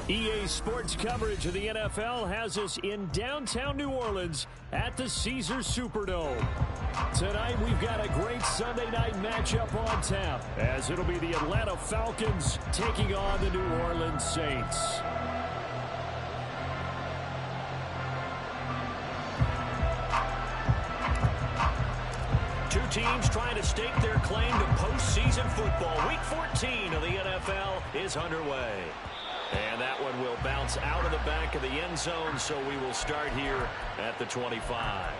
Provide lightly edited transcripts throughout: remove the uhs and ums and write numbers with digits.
EA Sports coverage of the NFL has us in downtown New Orleans at the Caesars Superdome. Tonight, we've got a great Sunday night matchup on tap, as it'll be the Atlanta Falcons taking on the New Orleans Saints. Two teams trying to stake their claim to postseason football. Week 14 of the NFL is underway. And that one will bounce out of the back of the end zone, so we will start here at the 25.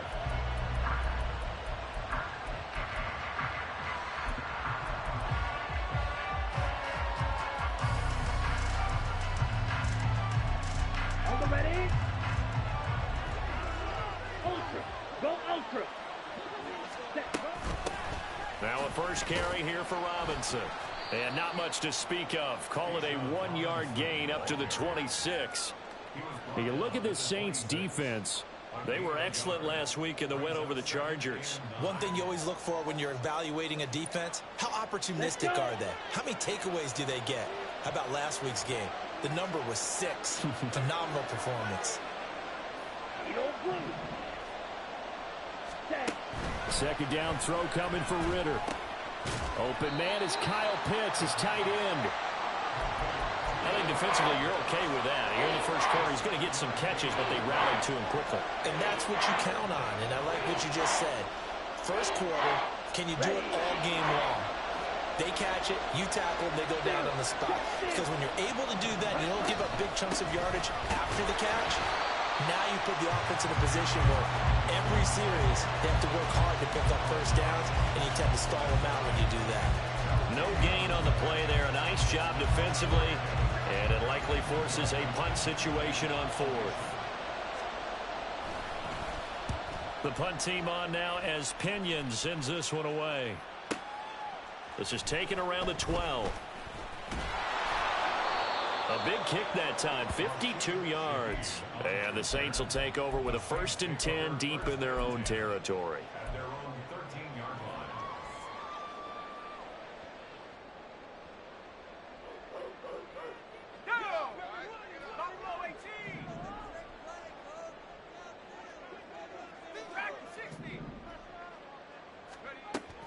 Are you ready? Ultra. Go Ultra. Now a first carry here for Robinson. And not much to speak of. Call it a 1-yard gain up to the 26. You look at this Saints defense. They were excellent last week in the win over the Chargers. One thing you always look for when you're evaluating a defense, how opportunistic are they? How many takeaways do they get? How about last week's game? The number was 6. Phenomenal performance. Second down throw coming for Ritter. Open man is Kyle Pitts, his tight end. I think defensively you're okay with that. Here in the first quarter, he's going to get some catches, but they rallied to him quickly. And that's what you count on, and I like what you just said. First quarter, can you do it all game long? They catch it, you tackle, they go down on the spot. Because when you're able to do that, you don't give up big chunks of yardage after the catch, now you put the offense in a position where every series they have to work hard to pick up first downs, and you tend to stall them out when you do that. No gain on the play there. A nice job defensively, and it likely forces a punt situation on fourth. The punt team on now as Pinion sends this one away. This is taken around the 12. A big kick that time, 52 yards. And the Saints will take over with a 1st and 10 deep in their own territory.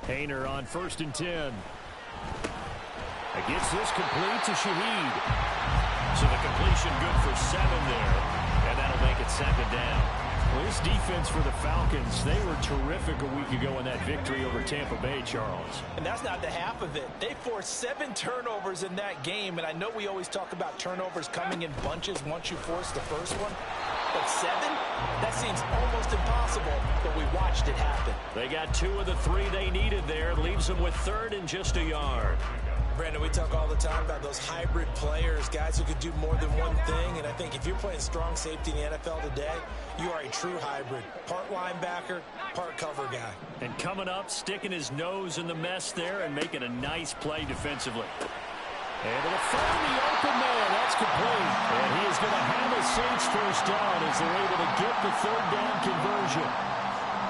Hayner on 1st and 10. Gets this complete to Shaheed. So the completion good for 7 there. And that'll make it 2nd down. Well, this defense for the Falcons, they were terrific a week ago in that victory over Tampa Bay, Charles. And that's not the half of it. They forced 7 turnovers in that game. And I know we always talk about turnovers coming in bunches once you force the first one. But 7? That seems almost impossible, but we watched it happen. They got 2 of the 3 they needed there. Leaves them with 3rd and just a yard. Brandon, we talk all the time about those hybrid players, guys who could do more than one thing. And I think if you're playing strong safety in the NFL today, you are a true hybrid. Part linebacker, part cover guy. And coming up, sticking his nose in the mess there and making a nice play defensively. Able to find the open man. That's complete. And he is going to have a Saints first down as they're able to get the 3rd down conversion.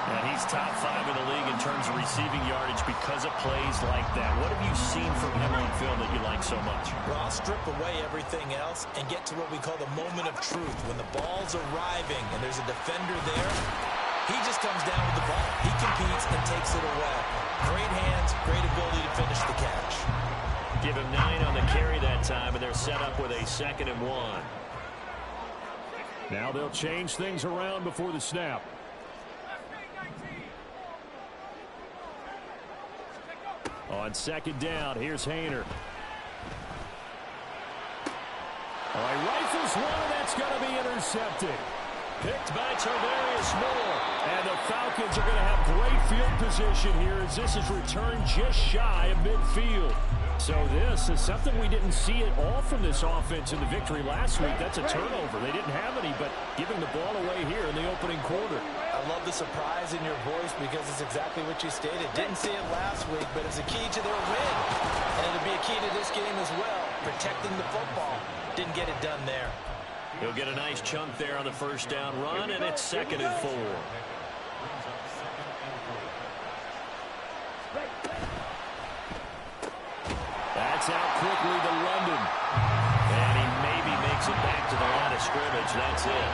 And he's top 5 in the league in terms of receiving yardage because of plays like that. What have you seen from him on film that you like so much? Well, I'll strip away everything else and get to what we call the moment of truth. When the ball's arriving and there's a defender there, he just comes down with the ball. He competes and takes it away. Great hands, great ability to finish the catch. Give him 9 on the carry that time, and they're set up with a 2nd and 1. Now they'll change things around before the snap. On 2nd down, here's Hayner. All right, rifles one, and that's going to be intercepted. Picked by Tarvarius Moore. And the Falcons are going to have great field position here as this is returned just shy of midfield. So this is something we didn't see at all from this offense in the victory last week. That's a turnover. They didn't have any, but giving the ball away here in the opening quarter. I love the surprise in your voice because it's exactly what you stated. Didn't see it last week, but it's a key to their win. And it'll be a key to this game as well, protecting the football. Didn't get it done there. He'll get a nice chunk there on the 1st down run, and it's 2nd and 4. That's out quickly to London. And he maybe makes it of scrimmage. That's it.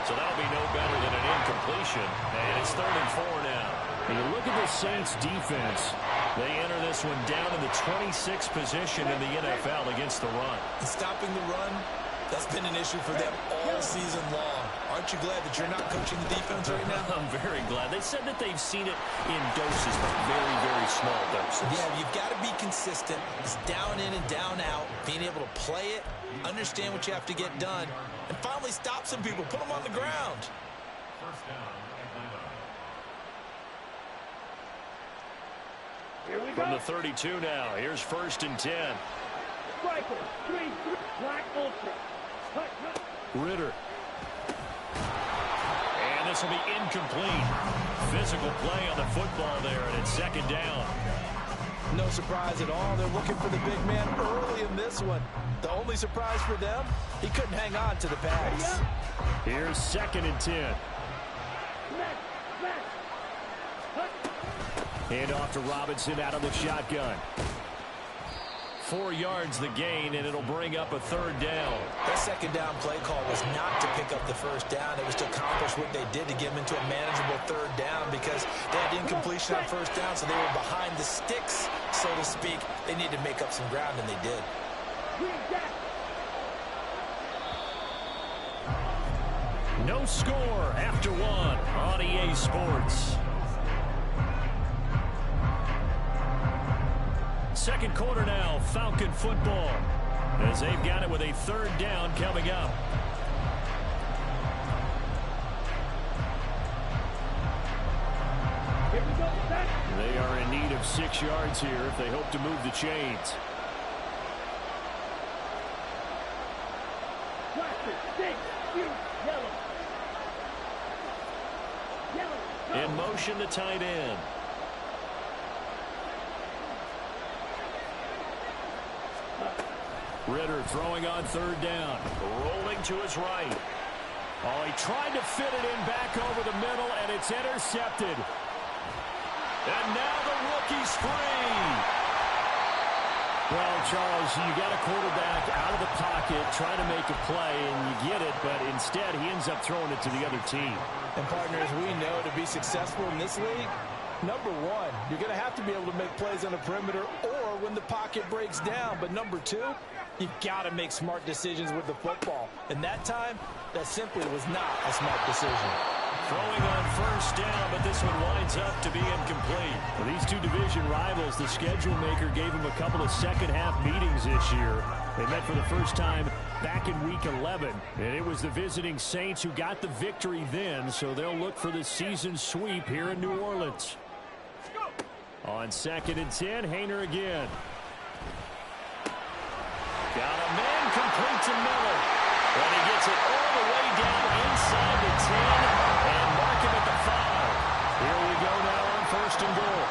So that'll be no better than an incompletion. And it's 3rd and 4 now. And you look at the Saints defense. They enter this one down in the 26th position in the NFL against the run. And stopping the run, that's been an issue for them all season long. Aren't you glad that you're not coaching the defense right now? I'm very glad. They said that they've seen it in doses, but very, very small doses. Yeah, you've got to be consistent. It's down in and down out. Being able to play it, understand what you have to get done, and finally stop some people. Put them on the ground. Here we From go. the 32 now, here's 1st and 10. Striker, 3, Black Ultra. Cut, cut. Ritter. And this will be incomplete. Physical play on the football there, and it's 2nd down. No surprise at all. They're looking for the big man early in this one. The only surprise for them, he couldn't hang on to the pass. Here's 2nd and 10. Smash, smash. Cut. Hand off to Robinson out of the shotgun. 4 yards the gain, and it'll bring up a 3rd down. That 2nd down play call was not to pick up the 1st down. It was to accomplish what they did to get them into a manageable 3rd down because they had incompletion on 1st down, so they were behind the sticks, so to speak. They needed to make up some ground, and they did. No score after 1 on EA Sports. 2nd quarter now, Falcon football, as they've got it with a 3rd down coming up. Here we go, set. They are in need of 6 yards here if they hope to move the chains. Plastic, stick, shoot, yellow. Yellow, go. In motion, the tight end. Ritter throwing on 3rd down. Rolling to his right. Oh, he tried to fit it in back over the middle, and it's intercepted. And now the rookie's free. Well, Charles, you got a quarterback out of the pocket trying to make a play, and you get it, but instead he ends up throwing it to the other team. And, partners, we know to be successful in this league, number 1, you're going to have to be able to make plays on the perimeter or when the pocket breaks down. But number 2, you've got to make smart decisions with the football. And that time, that simply was not a smart decision. Throwing on 1st down, but this one winds up to be incomplete. For these two division rivals, the schedule maker gave them a couple of second-half meetings this year. They met for the first time back in Week 11, and it was the visiting Saints who got the victory then, so they'll look for the season sweep here in New Orleans. On 2nd and 10, Haener again. Got a man complete to Miller. And he gets it all the way down inside the 10 and mark him at the 5. Here we go now on 1st and goal.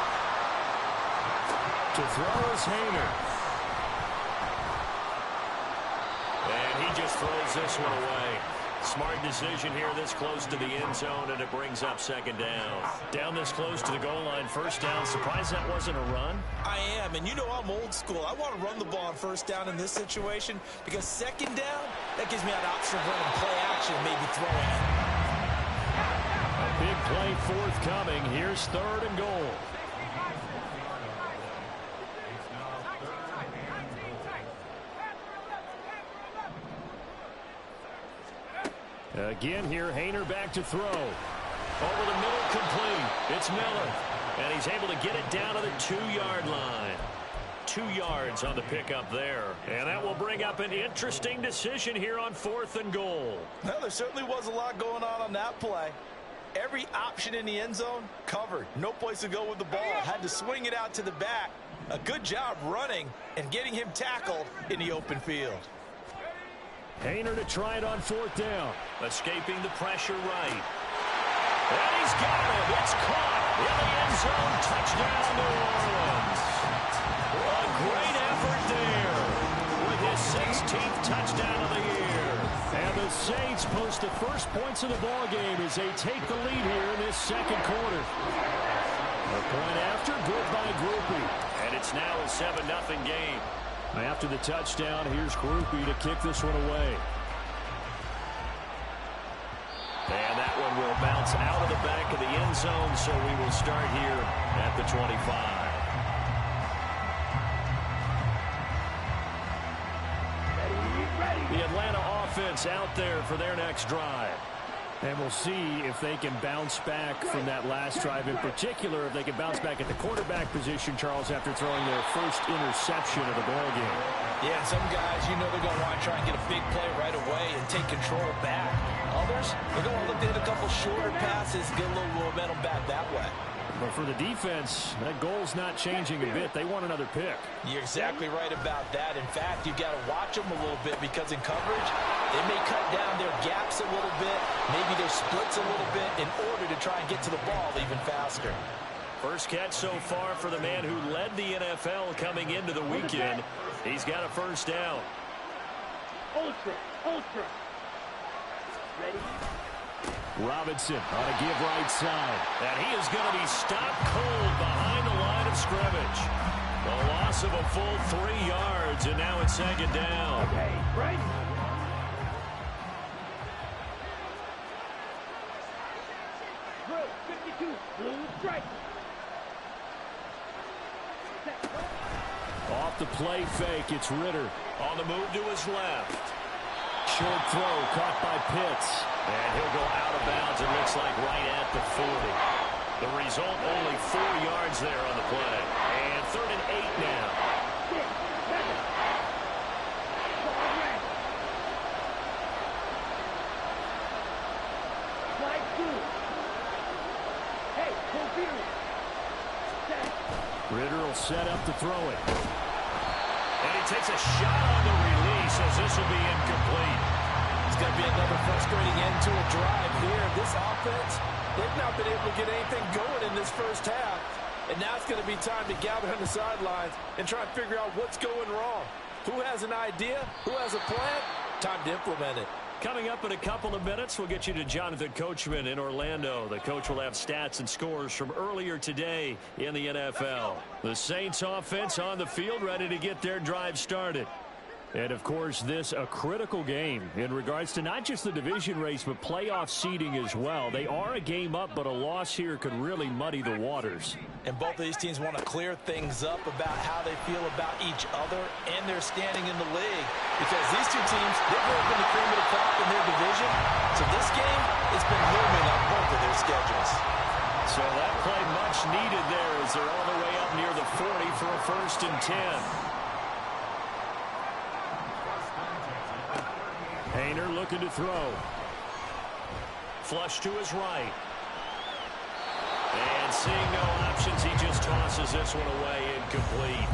To throw is Haener. And he just throws this one away. Smart decision here this close to the end zone, and it brings up 2nd down. Down this close to the goal line, 1st down. Surprised that wasn't a run? I am, and you know I'm old school. I want to run the ball on 1st down in this situation because 2nd down, that gives me an option of running play action and maybe throwing it. A big play forthcoming. Here's 3rd and goal. Again here, Haener back to throw. Over the middle, complete. It's Miller. And he's able to get it down to the 2-yard line. 2 yards on the pickup there. And that will bring up an interesting decision here on 4th and goal. Well, there certainly was a lot going on that play. Every option in the end zone covered. No place to go with the ball. Had to swing it out to the back. A good job running and getting him tackled in the open field. Haener to try it on 4th down. Escaping the pressure right. And he's got it. It's caught in the end zone. Touchdown, New Orleans. A great effort there with his 16th touchdown of the year. And the Saints post the first points of the ball game as they take the lead here in this 2nd quarter. A point after, good by Grupe. And it's now a 7-0 game. After the touchdown, here's Grupe to kick this one away. And that one will bounce out of the back of the end zone, so we will start here at the 25. The Atlanta offense out there for their next drive. And we'll see if they can bounce back from that last drive. In particular, if they can bounce back at the quarterback position, Charles, after throwing their first interception of the ball game. Yeah, some guys, you know they're going to want to try and get a big play right away and take control back. Others, they're going to look to hit a couple shorter passes, get a little momentum back that way. But for the defense, that goal's not changing a bit. They want another pick. You're exactly right about that. In fact, you've got to watch them a little bit because in coverage, they may cut down their gaps a little bit, maybe their splits a little bit in order to try and get to the ball even faster. First catch so far for the man who led the NFL coming into the weekend. He's got a first down. Ultra. Ready? Robinson on a give right side. And he is going to be stopped cold behind the line of scrimmage. A loss of a full 3 yards, and now it's second down. Okay, right. Drill 52, blue strike. Off the play fake, it's Ritter. On the move to his left. Short throw caught by Pitts. And he'll go out of bounds, it looks like right at the 40. The result, only 4 yards there on the play. And 3rd and 8 now. Ritter will set up to throw it. And he takes a shot on the release as this will be incomplete. It's going to be another frustrating end to a drive here. This offense, they've not been able to get anything going in this first half. And now it's going to be time to gather on the sidelines and try and figure out what's going wrong. Who has an idea? Who has a plan? Time to implement it. Coming up in a couple of minutes, we'll get you to Jonathan Coachman in Orlando. The coach will have stats and scores from earlier today in the NFL. The Saints offense on the field, ready to get their drive started. And, of course, this a critical game in regards to not just the division race, but playoff seeding as well. They are a game up, but a loss here could really muddy the waters. And both of these teams want to clear things up about how they feel about each other and their standing in the league. Because these two teams, they've both been the cream of the crop in their division. So this game, it's been looming on both of their schedules. So that play much needed there as they're all the way up near the 40 for a 1st and 10. Haener looking to throw. Flush to his right. And seeing no options, he just tosses this one away, incomplete.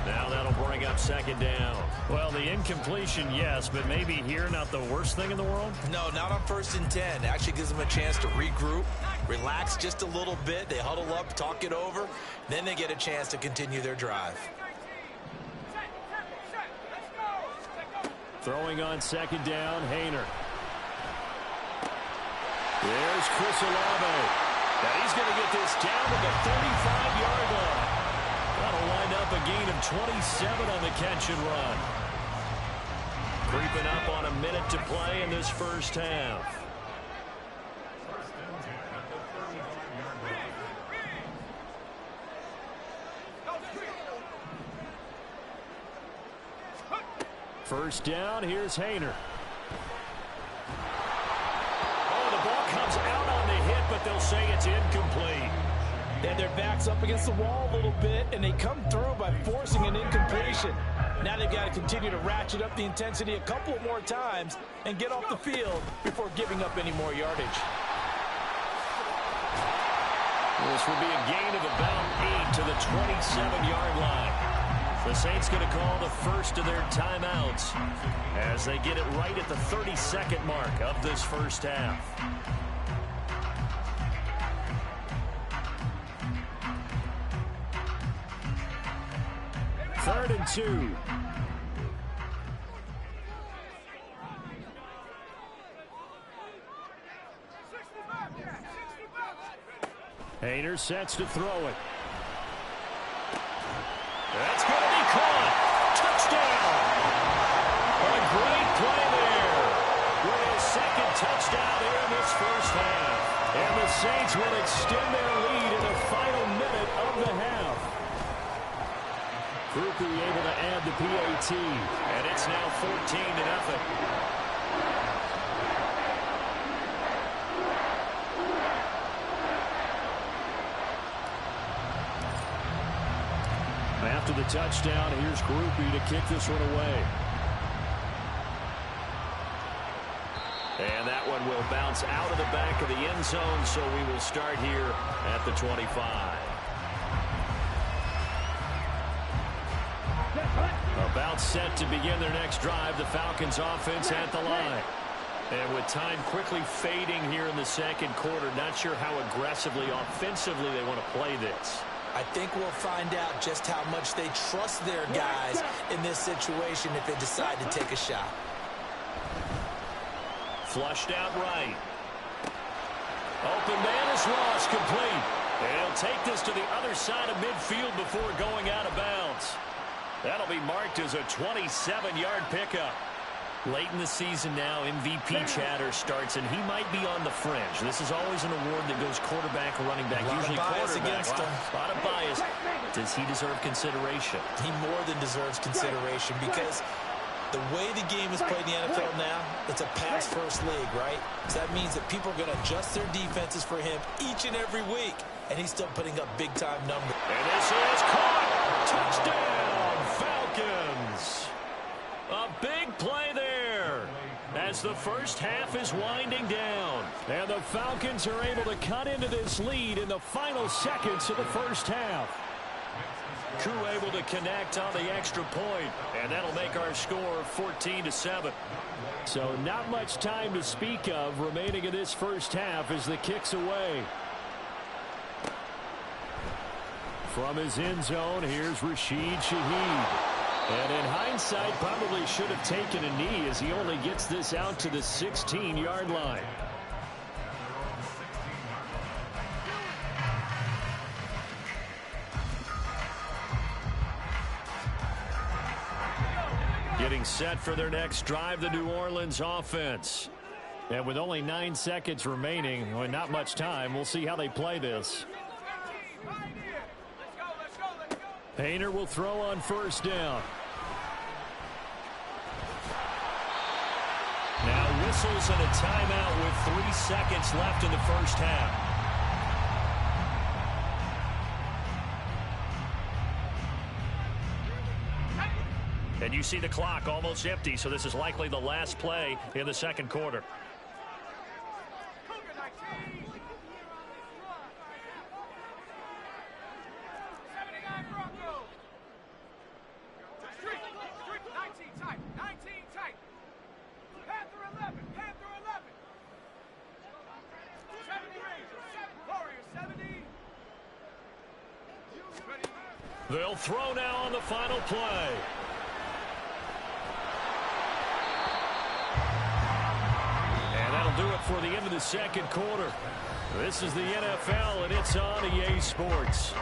Now that'll bring up 2nd down. Well, the incompletion, yes, but maybe here not the worst thing in the world? No, not on 1st and 10. It actually gives them a chance to regroup, relax just a little bit. They huddle up, talk it over. Then they get a chance to continue their drive. Throwing on 2nd down, Haener. There's Chris Olave. And he's going to get this down to the 35-yard line. That'll wind up a gain of 27 on the catch and run. Creeping up on a minute to play in this first half. First down, here's Haener. Oh, the ball comes out on the hit, but they'll say it's incomplete. And their back's up against the wall a little bit, and they come through by forcing an incompletion. Now they've got to continue to ratchet up the intensity a couple of more times and get off the field before giving up any more yardage. This will be a gain of about 8 to the 27-yard line. The Saints going to call the first of their timeouts as they get it right at the 32nd mark of this first half. Third and 2. Haener sets to throw it. That's going to be caught. Touchdown. A great play there. With his 2nd touchdown here in this Saints will extend their lead in the final minute of the half. Grupe able to add the PAT, and it's now 14-0. After the touchdown, here's Grupe to kick this one away. And that one will bounce out of the back of the end zone, so we will start here at the 25. About set to begin their next drive, the Falcons offense at the line. And with time quickly fading here in the second quarter, not sure how aggressively, offensively they want to play this. I think we'll find out just how much they trust their guys in this situation if they decide to take a shot. Flushed out right. Open man is Ross, complete. And he'll take this to the other side of midfield before going out of bounds. That'll be marked as a 27-yard pickup. Late in the season now, MVP chatter starts, and he might be on the fringe. This is always an award that goes quarterback, running back, usually quarterback. A lot of bias. Does he deserve consideration? He more than deserves consideration because the way the game is played in the NFL now, it's a pass-first league, right? So that means that people are going to adjust their defenses for him each and every week, and he's still putting up big-time numbers. And this is caught. Touchdown, Falcons. A big play there as the first half is winding down. And the Falcons are able to cut into this lead in the final seconds of the first half. Crew able to connect on the extra point, and that'll make our score 14-7. So not much time to speak of remaining in this first half as the kick's away. From his end zone, here's Rashid Shaheed. And in hindsight, probably should have taken a knee as he only gets this out to the 16-yard line. Getting set for their next drive, the New Orleans offense. And with only 9 seconds remaining, and not much time, we'll see how they play this. Painter will throw on first down. Now whistles and a timeout with 3 seconds left in the first half. And you see the clock almost empty, so this is likely the last play in the second quarter. They'll throw now on the final play. And that'll do it for the end of the second quarter. This is the NFL, and it's on EA Sports.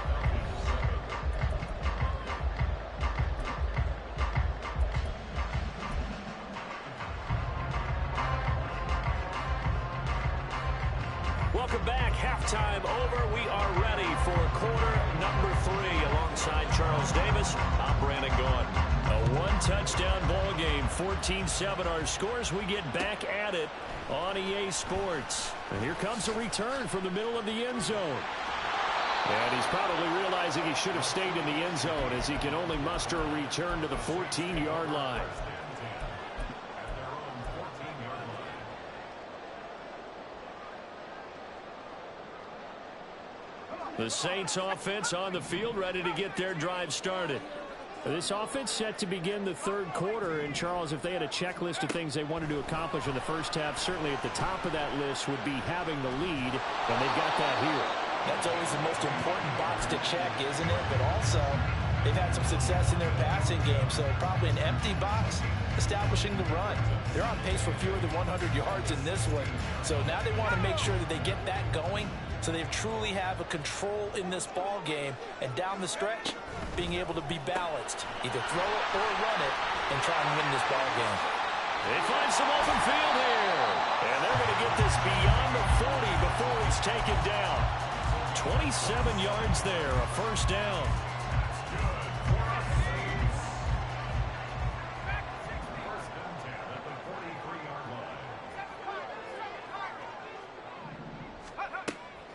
Welcome back. Halftime over. We are ready for quarter number 3. Alongside Charles Davis, I'm Brandon Gaudin. A one-touchdown ball game, 14-7 our scores. We get back at it on EA Sports. And here comes a return from the middle of the end zone. And he's probably realizing he should have stayed in the end zone as he can only muster a return to the 14-yard line. The Saints offense on the field, ready to get their drive started. This offense set to begin the third quarter. And, Charles, if they had a checklist of things they wanted to accomplish in the first half, certainly at the top of that list would be having the lead, and they've got that here. That's always the most important box to check, isn't it? But also, they've had some success in their passing game, so probably an empty box establishing the run. They're on pace for fewer than 100 yards in this one, so now they want to make sure that they get that going so they truly have a control in this ball game, and down the stretch, being able to be balanced, either throw it or run it, and try and win this ball game. They find some open field here, and they're going to get get this beyond the 40 before he's taken down. 27 yards there, a first down.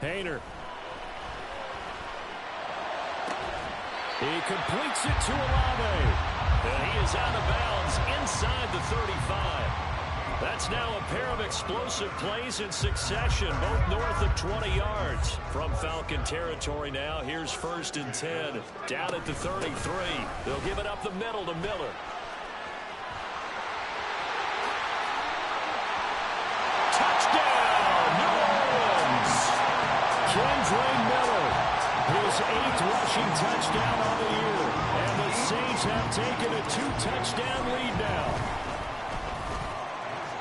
Haener. He completes it to Olave. And he is out of bounds inside the 35. That's now a pair of explosive plays in succession, both north of 20 yards. From Falcon territory now, here's 1st and 10. Down at the 33. They'll give it up the middle to Miller. Touchdown, New Orleans! Kendre Miller, his 8th rushing touchdown on the year. And the Saints have taken a 2-touchdown lead now.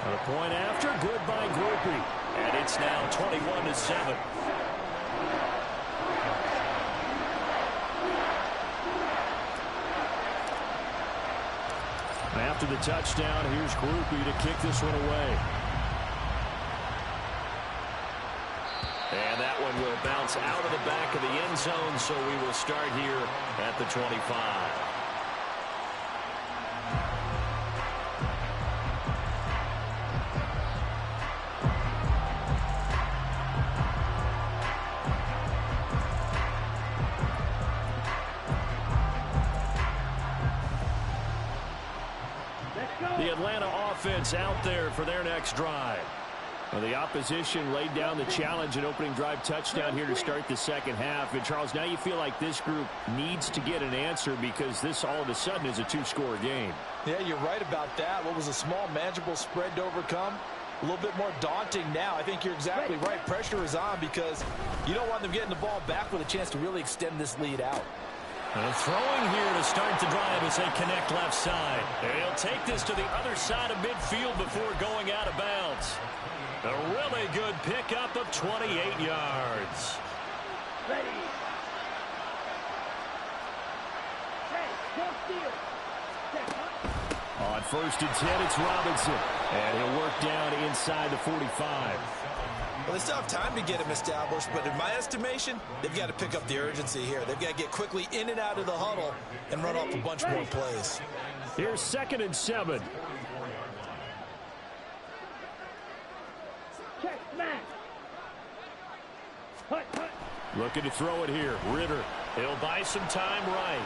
A point after, good by Grupe. And it's now 21-7. After the touchdown, here's Grupe to kick this one away. And that one will bounce out of the back of the end zone, so we will start here at the 25. The Atlanta offense out there for their next drive. Well, the opposition laid down the challenge and opening drive touchdown here to start the second half. And, Charles, now you feel like this group needs to get an answer because this all of a sudden is a 2-score game. Yeah, you're right about that. What was a small, manageable spread to overcome? A little bit more daunting now. I think you're exactly right. Pressure is on because you don't want them getting the ball back with a chance to really extend this lead out. And throwing here to start the drive as they connect left side. And he'll take this to the other side of midfield before going out of bounds. A really good pickup of 28 yards. Ready. Hey, don't steal. On 1st and 10, it's Robinson. And he'll work down inside the 45. Well, they still have time to get him established, but in my estimation, they've got to pick up the urgency here. They've got to get quickly in and out of the huddle and run off a bunch more plays. Here's 2nd and 7. Check, smash. Hut, hut. Looking to throw it here. Ritter. He'll buy some time right.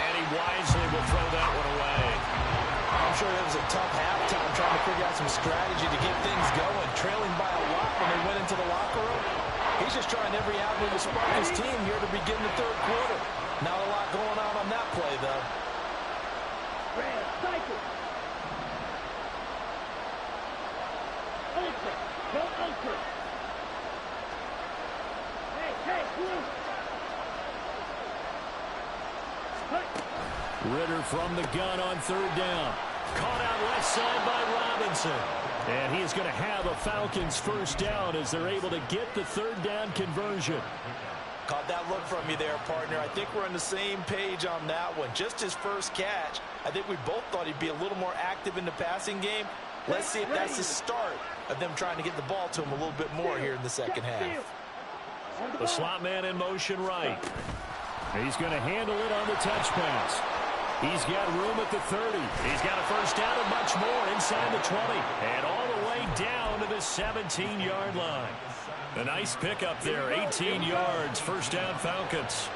And he wisely will throw that one away. I'm sure it was a tough halftime trying to figure out some strategy to get things going. Trailing by a lot when they went into the locker room. He's just trying every avenue to spark his team here to begin the 3rd quarter. Not a lot going on that play, though. Red, cycle. Ultra. Go ultra. Hey, blue. Hut. Ritter from the gun on 3rd down. Caught out left side by Robinson. And he is going to have a Falcons first down as they're able to get the 3rd down conversion. Caught that look from you there, partner. I think we're on the same page on that one. Just his first catch. I think we both thought he'd be a little more active in the passing game. Let's see if that's the start of them trying to get the ball to him a little bit more here in the second half. The slot man in motion right. He's going to handle it on the touch pass. He's got room at the 30. He's got a first down and much more inside the 20. And all the way down to the 17-yard line. A nice pickup there, 18 yards, first down Falcons.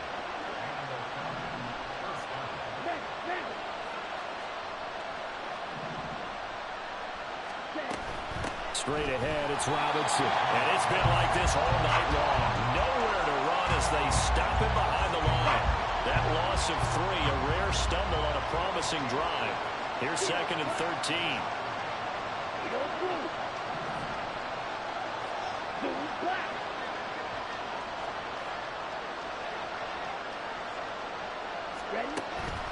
Straight ahead, it's Robinson. And it's been like this all night long. Nowhere to run as they stop him behind the line. That loss of 3, a rare stumble on a promising drive. Here's 2nd and 13.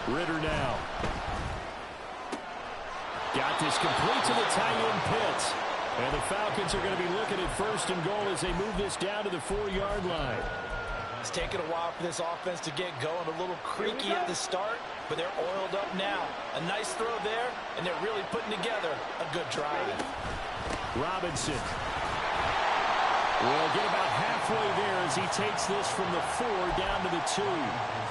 Ritter now. Got this complete to the tight end Pitts. And the Falcons are going to be looking at 1st and goal as they move this down to the 4-yard line. It's taken a while for this offense to get going. A little creaky at the start, but they're oiled up now. A nice throw there, and they're really putting together a good drive. Robinson will get about halfway there as he takes this from the 4 down to the 2.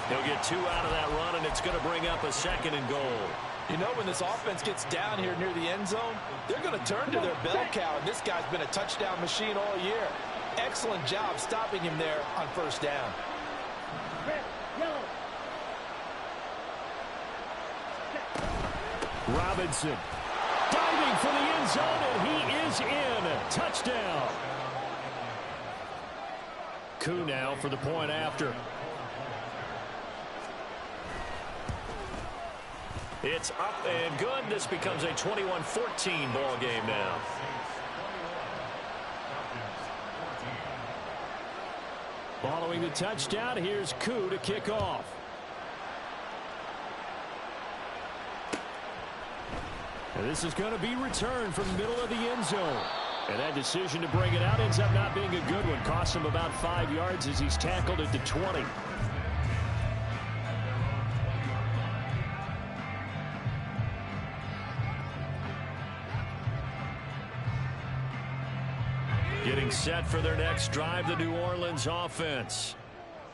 He'll get 2 out of that run, and it's going to bring up a 2nd and goal. You know, when this offense gets down here near the end zone, they're going to turn to their bell cow, and this guy's been a touchdown machine all year. Excellent job stopping him there on 1st down. Red, yellow. Robinson diving for the end zone, and he is in. Touchdown. Koo now for the point after. It's up and good. This becomes a 21-14 ball game now. Following the touchdown, here's Koo to kick off. And this is going to be returned from the middle of the end zone. And that decision to bring it out ends up not being a good one. Costs him about 5 yards as he's tackled at the 20. Getting set for their next drive, the New Orleans offense.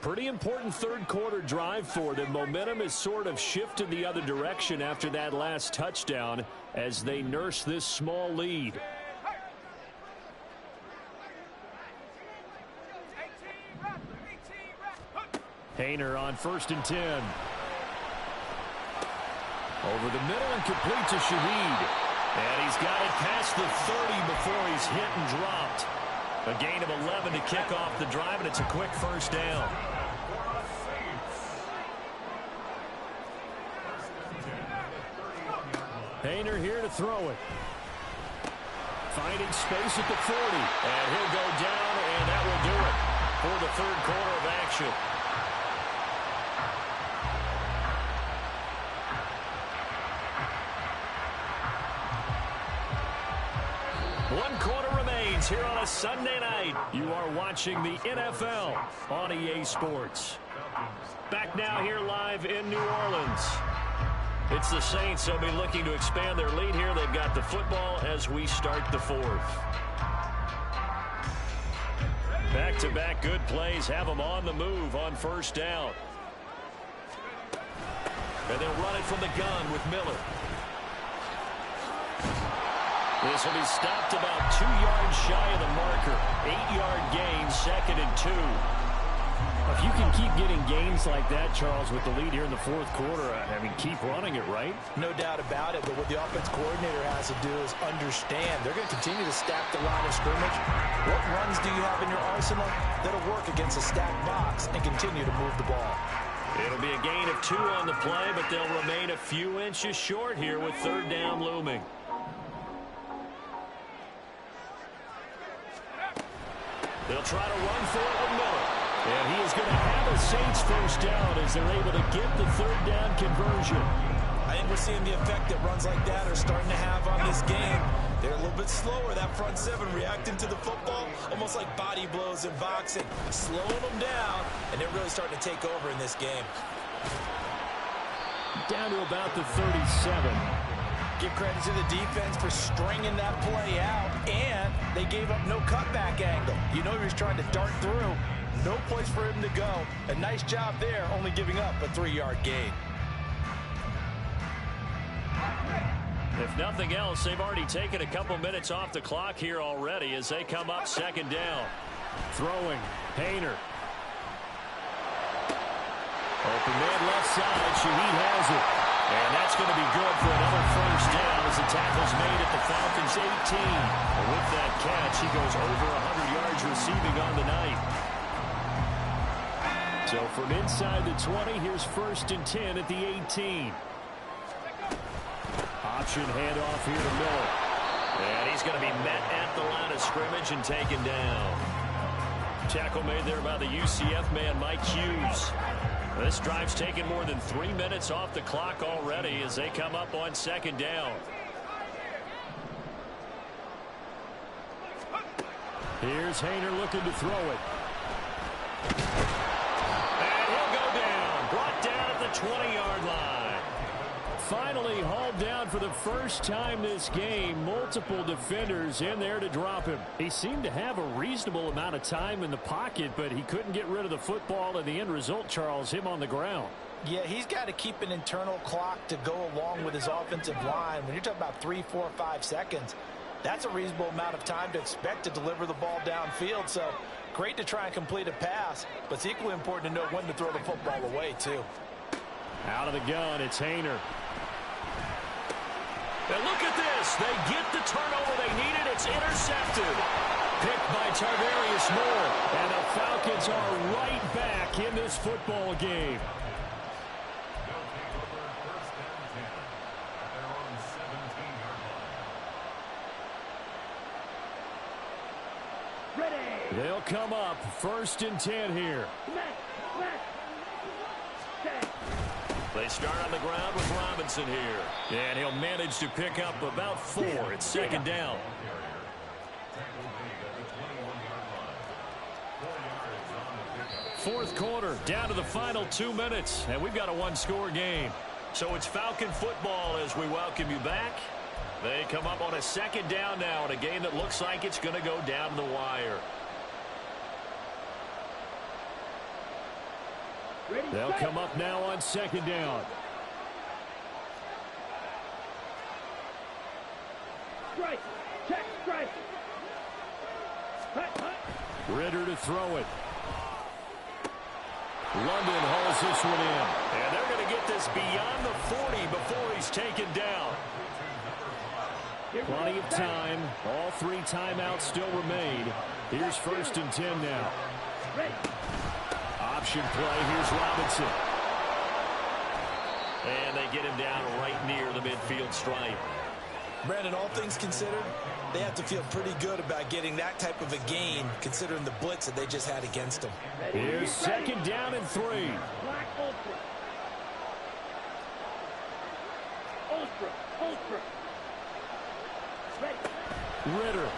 Pretty important 3rd quarter drive for them. Momentum has sort of shifted the other direction after that last touchdown as they nurse this small lead. Haener on 1st and 10. Over the middle and complete to Shaheed. And he's got it past the 30 before he's hit and dropped. A gain of 11 to kick off the drive, and it's a quick 1st down. Haener here to throw it. Finding space at the 40. And he'll go down, and that will do it for the 3rd quarter of action. One quarter remains here on a Sunday night. You are watching the NFL on EA Sports. Back now here live in New Orleans. It's the Saints. They'll be looking to expand their lead here. They've got the football as we start the 4th. Back-to-back good plays have them on the move on 1st down. And they'll run it from the gun with Miller. This will be stopped about 2 yards shy of the marker. 8-yard gain, 2nd and 2. If you can keep getting gains like that, Charles, with the lead here in the 4th quarter, I mean, keep running it, right? No doubt about it, but what the offense coordinator has to do is understand. They're going to continue to stack the line of scrimmage. What runs do you have in your arsenal that'll work against a stacked box and continue to move the ball? It'll be a gain of 2 on the play, but they'll remain a few inches short here with 3rd down looming. They'll try to run for it with Miller. And he is going to have a Saints 1st down as they're able to get the 3rd down conversion. I think we're seeing the effect that runs like that are starting to have on this game. They're a little bit slower, that front 7, reacting to the football, almost like body blows in boxing, slowing them down, and they're really starting to take over in this game. Down to about the 37. Give credit to the defense for stringing that play out, and they gave up no cutback angle. You know he was trying to dart through. No place for him to go. A nice job there, only giving up a 3-yard gain. If nothing else, they've already taken a couple minutes off the clock here already as they come up 2nd down. Throwing, Haener. Open man left side, Shaheed has it. And that's going to be good for another 1st down as the tackle's made at the Falcons' 18. And with that catch, he goes over 100 yards receiving on the night. So from inside the 20, here's 1st and 10 at the 18. Option handoff here to Miller. And he's going to be met at the line of scrimmage and taken down. Tackle made there by the UCF man, Mike Hughes. This drive's taken more than 3 minutes off the clock already as they come up on 2nd down. Here's Haener looking to throw it. And he'll go down. Brought down at the 20-yard line. finally hauled down for the first time this game. Multiple defenders in there to drop him. He seemed to have a reasonable amount of time in the pocket, but he couldn't get rid of the football, and the end result, Charles, him on the ground. Yeah, he's got to keep an internal clock to go along with his offensive line. When you're talking about 3, 4, 5 seconds, that's a reasonable amount of time to expect to deliver the ball downfield. So great to try and complete a pass, but it's equally important to know when to throw the football away, too. Out of the gun, it's Haener. And look at this. They get the turnover they needed. It's intercepted. Picked by Tarvarius Moore. And the Falcons are right back in this football game. They'll come up 1st and 10 here. They start on the ground with Robinson here. And he'll manage to pick up about 4. It's 2nd down. Fourth quarter, down to the final 2 minutes. And we've got a 1-score game. So it's Falcon football as we welcome you back. They come up on a 2nd down now in a game that looks like it's going to go down to the wire. They'll come up now on 2nd down. Strike. Check. Strike. Ritter to throw it. London hauls this one in. And they're going to get this beyond the 40 before he's taken down. Plenty of time. All 3 timeouts still remain. Here's 1st and 10 now. Option play. Here's Robinson. And they get him down right near the midfield stripe. Brandon, all things considered, they have to feel pretty good about getting that type of a gain, considering the blitz that they just had against them. Here's 2nd down and 3. Black Ultra. Ultra. Ready. Ritter.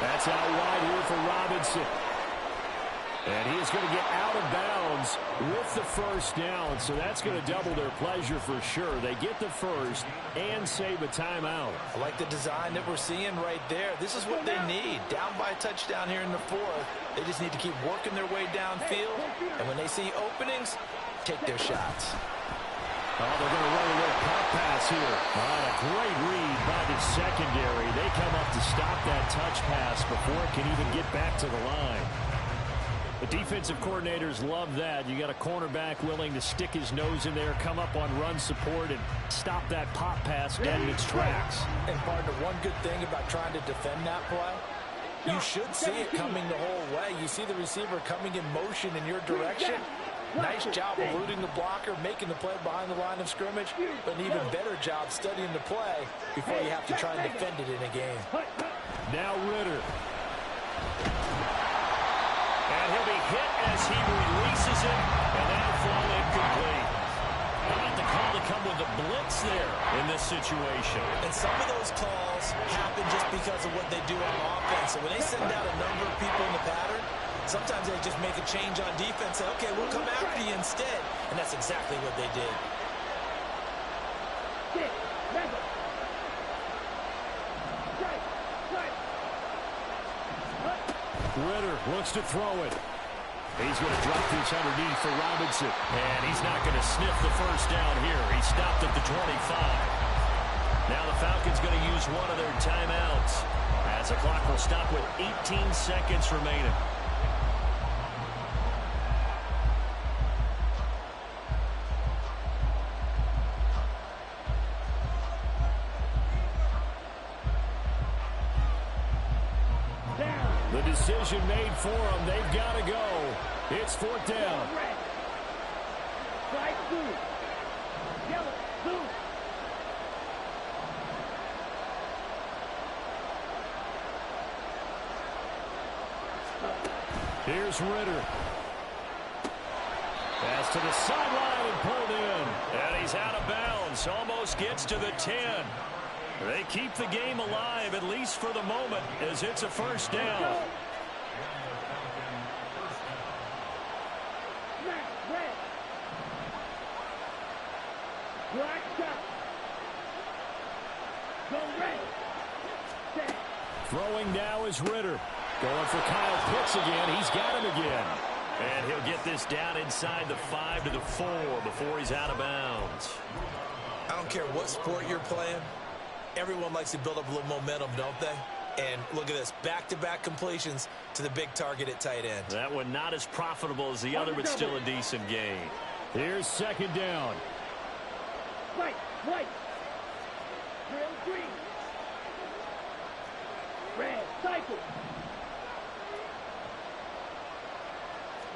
That's out wide here for Robinson. And he is going to get out of bounds with the 1st down, so that's going to double their pleasure for sure. They get the 1st and save a timeout. I like the design that we're seeing right there. This is what they need. Down by a touchdown here in the 4th. They just need to keep working their way downfield, and when they see openings, take their shots. Oh, they're going to run a little pop pass here. A great read by the secondary. They come up to stop that touch pass before it can even get back to the line. The defensive coordinators love that. You got a cornerback willing to stick his nose in there, come up on run support, and stop that pop pass dead in its tracks. And partner, one good thing about trying to defend that play, you should see it coming the whole way. You see the receiver coming in motion in your direction. Nice job eluding the blocker, making the play behind the line of scrimmage, but an even better job studying the play before you have to try and defend it in a game. Now Ritter. And he'll be hit as he releases it, and that'll fall incomplete. How about the call to come with the blitz there in this situation? And some of those calls happen just because of what they do on offense. So when they send out a number of people in the pattern, sometimes they just make a change on defense, say, okay, we'll come after you instead. And that's exactly what they did. Ritter looks to throw it. He's going to drop this underneath for Robinson. And he's not going to sniff the 1st down here. He stopped at the 25. Now the Falcons going to use one of their timeouts as the clock will stop with 18 seconds remaining. The decision made for them. They've got to go. It's 4th down. Flag blue. Yellow. Blue. Here's Ritter. Pass to the sideline and pulled in. And he's out of bounds. Almost gets to the 10. They keep the game alive, at least for the moment, as it's a 1st down. Set. Throwing now is Ritter. Going for Kyle Pitts again. He's got him again. And he'll get this down inside the 5 to the 4 before he's out of bounds. I don't care what sport you're playing. Everyone likes to build up a little momentum, don't they? And look at this, back-to-back completions to the big target at tight end. That one not as profitable as the other, but still a decent gain. Here's second down. Right, white. Drill green. Red, cycle.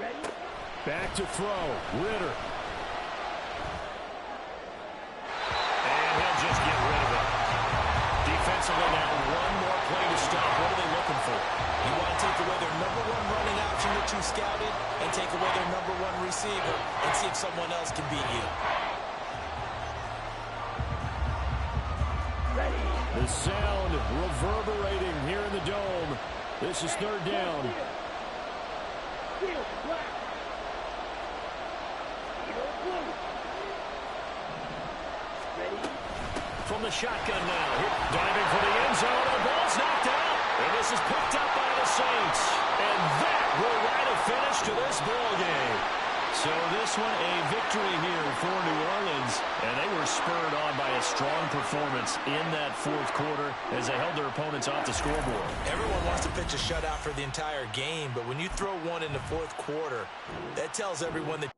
Ready? Back to throw. Ritter. And he'll just get rid of it. Defensively now, one more play to stop. What are they looking for? You want to take away their number one running option that you scouted and take away their number one receiver and see if someone else can beat you. Ready. The sound reverberating here in the dome. This is third down. Field black. Field blue. Ready. From the shotgun now. Diving for the end zone. The ball's knocked out. And this is picked up by the Saints. And that will write a finish to this ball game. So this one a victory here for New Orleans. And they were spurred on by a strong performance in that fourth quarter as they held their opponents off the scoreboard. Everyone wants to pitch a shutout for the entire game, but when you throw one in the fourth quarter, that tells everyone that